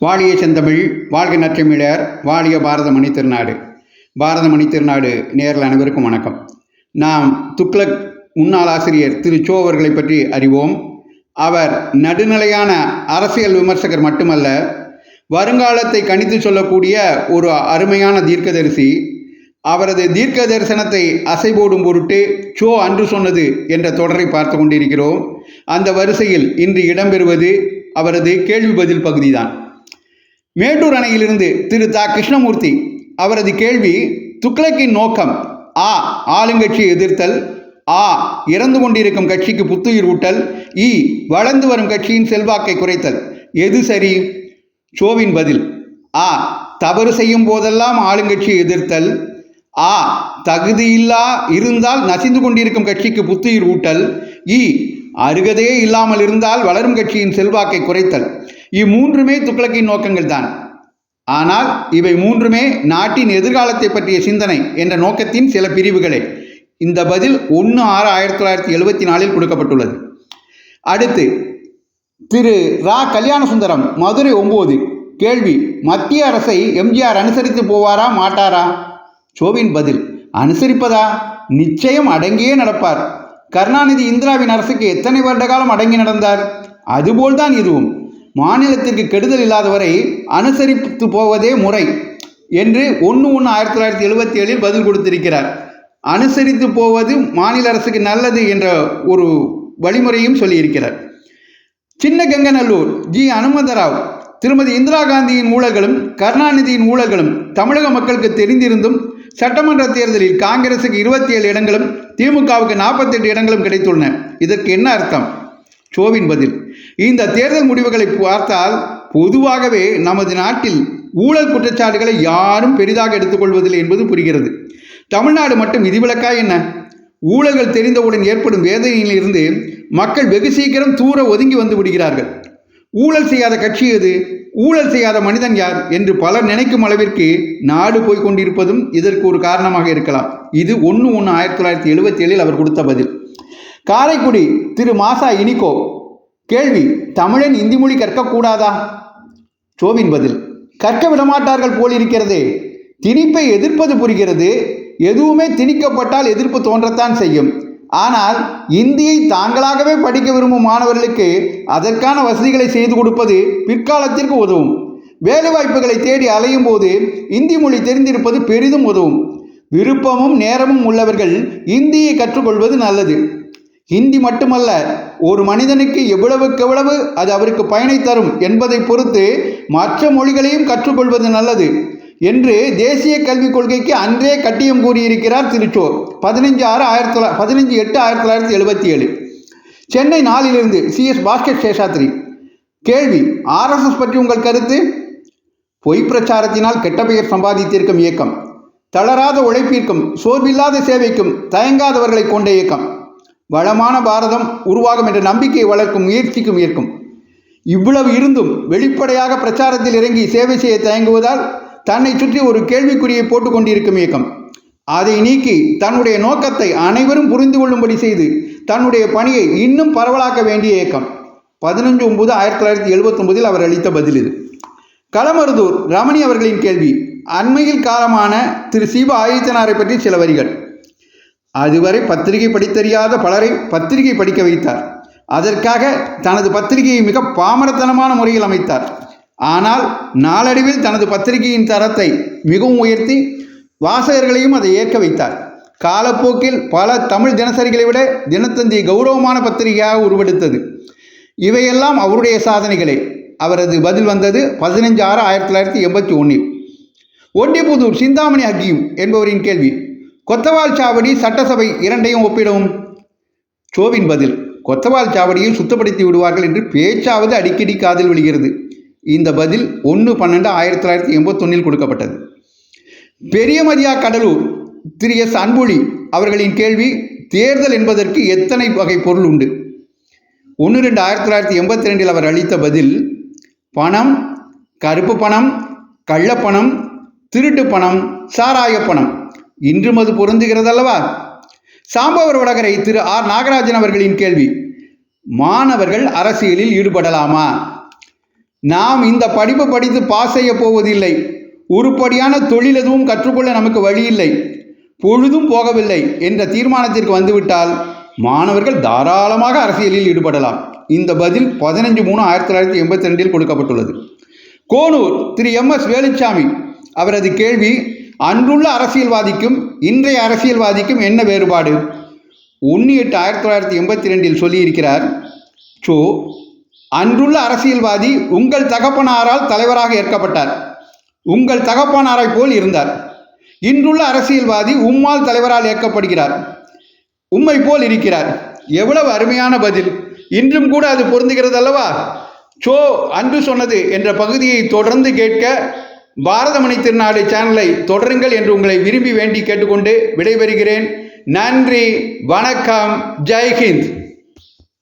வாழிய செந்தமிழ், வாழ்க நற்றமிழர், வாழிய பாரத மணி திருநாடு. பாரத மணி திருநாடு நேரில் அனைவருக்கும் வணக்கம். நாம் துக்ளக் முன்னாள் ஆசிரியர் திரு சோ அவர்களை பற்றி அறிவோம். அவர் நடுநிலையான அரசியல் விமர்சகர் மட்டுமல்ல, வருங்காலத்தை கணித்து சொல்லக்கூடிய ஒரு அருமையான தீர்க்கதரிசி. அவரது தீர்க்க தரிசனத்தை அசைபோடும் பொருட்டு சோ அன்று சொன்னது என்ற தொடரை பார்த்து கொண்டிருக்கிறோம். அந்த வரிசையில் இன்று இடம்பெறுவது அவரது கேள்வி பதில் பகுதிதான். மேட்டூர் அணையிலிருந்து திரு தா கிருஷ்ணமூர்த்தி. அவரது கேள்வி: துக்ளக்கின் நோக்கம் ஆ ஆளுங்கட்சியை எதிர்த்தல், ஆ இறந்து கொண்டிருக்கும் கட்சிக்கு புத்துயிர் ஊட்டல், வளர்ந்து வரும் கட்சியின் செல்வாக்கை குறைத்தல். எது சரி? சோவின் பதில்: ஆ தவறு செய்யும் போதெல்லாம் ஆளுங்கட்சியை எதிர்த்தல், ஆ தகுதியில்லா இருந்தால் நசிந்து கொண்டிருக்கும் கட்சிக்கு புத்துயிர் ஊட்டல், அருகதையே இல்லாமல் இருந்தால் வளரும் கட்சியின் செல்வாக்கை குறைத்தல். இம்மூன்றுமே துக்ளக்கின் நோக்கங்கள் தான். ஆனால் இவை மூன்றுமே நாட்டின் எதிர்காலத்தை பற்றிய சிந்தனை என்ற நோக்கத்தின் சில பிரிவுகளே. இந்த பதில் 1/6/1974 கொடுக்கப்பட்டுள்ளது. அடுத்து திரு ரா கல்யாணசுந்தரம், மதுரை 9. கேள்வி: மத்திய அரசை எம்ஜிஆர் அனுசரித்து போவாரா மாட்டாரா? சோவின் பதில்: அனுசரிப்பதா? நிச்சயம் அடங்கியே நடப்பார். கருணாநிதி இந்திராவின் அரசுக்கு எத்தனை வருட காலம் அடங்கி நடந்தார்? அதுபோல்தான் இதுவும். மாநிலத்திற்கு கெடுதல் இல்லாதவரை அனுசரித்து போவதே முறை என்று 1/1/1977 பதில் கொடுத்திருக்கிறார். அனுசரித்து போவது மாநில அரசுக்கு நல்லது என்ற ஒரு வழிமுறையும் சொல்லியிருக்கிறார். சின்னகங்கநல்லூர் ஜி அனுமந்தராவ்: திருமதி இந்திரா காந்தியின் ஊழல்களும் கருணாநிதியின் ஊழல்களும் தமிழக மக்களுக்கு தெரிந்திருந்தும் சட்டமன்ற தேர்தலில் காங்கிரசுக்கு 27 இடங்களும் திமுகவுக்கு 48 இடங்களும் கிடைத்துள்ளன. இதற்கு என்ன அர்த்தம்? சோவின் பதில்: இந்த தேர்தல் முடிவுகளை பார்த்தால் பொதுவாகவே நமது நாட்டில் ஊழல் குற்றச்சாட்டுகளை யாரும் பெரிதாக எடுத்துக்கொள்வதில்லை என்பது புரிகிறது. தமிழ்நாடு மட்டும் விதிவிலக்கா என்ன? ஊழல்கள் தெரிந்தவுடன் ஏற்படும் வேதனையிலிருந்து மக்கள் வெகு சீக்கிரம் தூர ஒதுங்கி வந்து விடுகிறார்கள். ஊழல் செய்யாத கட்சி எது, ஊழல் செய்யாத மனிதன் யார் என்று பலர் நினைக்கும் அளவிற்கு நாடு போய் கொண்டிருப்பதும் இதற்கு ஒரு காரணமாக இருக்கலாம். இது 1/1/1977 அவர் கொடுத்த பதில். காரைக்குடி திரு மாசா இனிகோ. கேள்வி: தமிழன் இந்தி மொழி கற்கக்கூடாதா? சோவின் பதில்: கற்க விடமாட்டார்கள் போலிருக்கிறதே. திணிப்பை எதிர்ப்பது புரிகிறது. எதுவுமே திணிக்கப்பட்டால் எதிர்ப்பு தோன்றத்தான் செய்யும். ஆனால் இந்தியை தாங்களாகவே படிக்க விரும்பும் மாணவர்களுக்கு அதற்கான வசதிகளை செய்து கொடுப்பது பிற்காலத்திற்கு உதவும். வேலைவாய்ப்புகளை தேடி அலையும் போது இந்தி மொழி தெரிந்திருப்பது பெரிதும் உதவும். விருப்பமும் நேரமும் உள்ளவர்கள் இந்தியை கற்றுக்கொள்வது நல்லது. ஹிந்தி மட்டுமல்ல, ஒரு மனிதனுக்கு எவ்வளவுக்கெவ்வளவு அது அவருக்கு பயனை தரும் என்பதை பொறுத்து மற்ற மொழிகளையும் கற்றுக்கொள்வது நல்லது என்று தேசிய கல்விக் கொள்கைக்கு அன்றே கட்டியம் கூறியிருக்கிறார் திரு சோ. 15/8/1977. சென்னை 4 CS பாஸ்கர் சேஷாத்ரி. கேள்வி: RSS பற்றி உங்கள் கருத்து? பொய் பிரச்சாரத்தினால் கெட்ட பெயர் சம்பாதித்திருக்கும் இயக்கம், தளராத உழைப்பிற்கும் சோர்வில்லாத சேவைக்கும் தயங்காதவர்களை கொண்ட இயக்கம், வளமான பாரதம் உருவாகும் என்ற நம்பிக்கையை வளர்க்கும் முயற்சிக்கும் இயக்கம். இவ்வளவு இருந்தும் வெளிப்படையாக பிரச்சாரத்தில் இறங்கி சேவை செய்ய தயங்குவதால் தன்னை சுற்றி ஒரு கேள்விக்குறியை போட்டுக் கொண்டிருக்கும் இயக்கம். அதை நீக்கி தன்னுடைய நோக்கத்தை அனைவரும் புரிந்து கொள்ளும்படி செய்து தன்னுடைய பணியை இன்னும் பரவலாக்க வேண்டிய இயக்கம். 15/9/1979 அவர் அளித்த பதில் இது. களமருதூர் ரமணி அவர்களின் கேள்வி: அண்மையில் காலமான திரு சிவ ஆதித்தனாரை பற்றி சில வரிகள். அதுவரை பத்திரிகை படித்தறியாத பலரை பத்திரிகை படிக்க வைத்தார். அதற்காக தனது பத்திரிகையை மிக பாமரத்தனமான முறையில் அமைத்தார். ஆனால் நாளடைவில் தனது பத்திரிகையின் தரத்தை மிகவும் உயர்த்தி வாசகர்களையும் அதை ஏற்க வைத்தார். காலப்போக்கில் பல தமிழ் தினசரிகளை விட தினத்தந்தி கௌரவமான பத்திரிகையாக உருவெடுத்தது. இவையெல்லாம் அவருடைய சாதனைகளே. அவரது பதில் வந்தது 15/6/1981. ஒண்டிப்புதூர் சிந்தாமணி ஹக்கீம் என்பவரின் கேள்வி: கொத்தவால் சாவடி சட்டசபை இரண்டையும் ஒப்பிடவும். சோவின் பதில்: கொத்தவால் சாவடியை சுத்தப்படுத்தி விடுவார்கள் என்று பேச்சாவது அடிக்கடி காதில் விழுகிறது. இந்த பதில் 1/12/1981 கொடுக்கப்பட்டது. பெரியமதியா கடலூர் திரு எஸ் அன்புலி அவர்களின் கேள்வி: தேர்தல் என்பதற்கு எத்தனை வகை பொருள் உண்டு? 1/2/1982 அவர் அளித்த பதில்: பணம், கருப்பு பணம், கள்ளப்பணம், திருட்டு பணம், சாராய பணம். இன்றும் அது பொருந்துகிறதல்லவா? சாம்பவர் வடகரை திரு ஆர் நாகராஜன் அவர்களின் கேள்வி: மாணவர்கள் அரசியலில் ஈடுபடலாமா? நாம் இந்த படிப்பு படித்து பாஸ் செய்ய போவதில்லை, உருப்படியான தொழில் எதுவும் கற்றுக்கொள்ள நமக்கு வழி இல்லை, பொழுதும் போகவில்லை என்ற தீர்மானத்திற்கு வந்துவிட்டால் மாணவர்கள் தாராளமாக அரசியலில் ஈடுபடலாம். இந்த பதில் 15/3/1982 கொடுக்கப்பட்டுள்ளது. கோனூர் திரு MS வேலுச்சாமி அவரது கேள்வி, அன்றுள்ள அரசியல்வாதிக்கும் இன்றைய அரசியல்வாதிக்கும் என்ன வேறுபாடு? 1/8/1982 சொல்லியிருக்கிறார். அன்றுள்ள அரசியல்வாதி உங்கள் தகப்பனாரால் தலைவராக ஏற்கப்பட்டார், உங்கள் தகப்பனாரை போல் இருந்தார். இன்றுள்ள அரசியல்வாதி உம்மால் தலைவரால் ஏற்கப்படுகிறார், உம்மை போல் இருக்கிறார். எவ்வளவு அருமையான பதில்! இன்றும் கூட அது பொருந்துகிறது அல்லவா? அன்று சொன்னது என்ற பகுதியை தொடர்ந்து கேட்க பாரதமணி திருநாடு சேனலை தொடருங்கள் என்று உங்களை விரும்பி வேண்டி கேட்டுக்கொண்டு விடைபெறுகிறேன். நன்றி, வணக்கம், ஜெய்ஹிந்த்.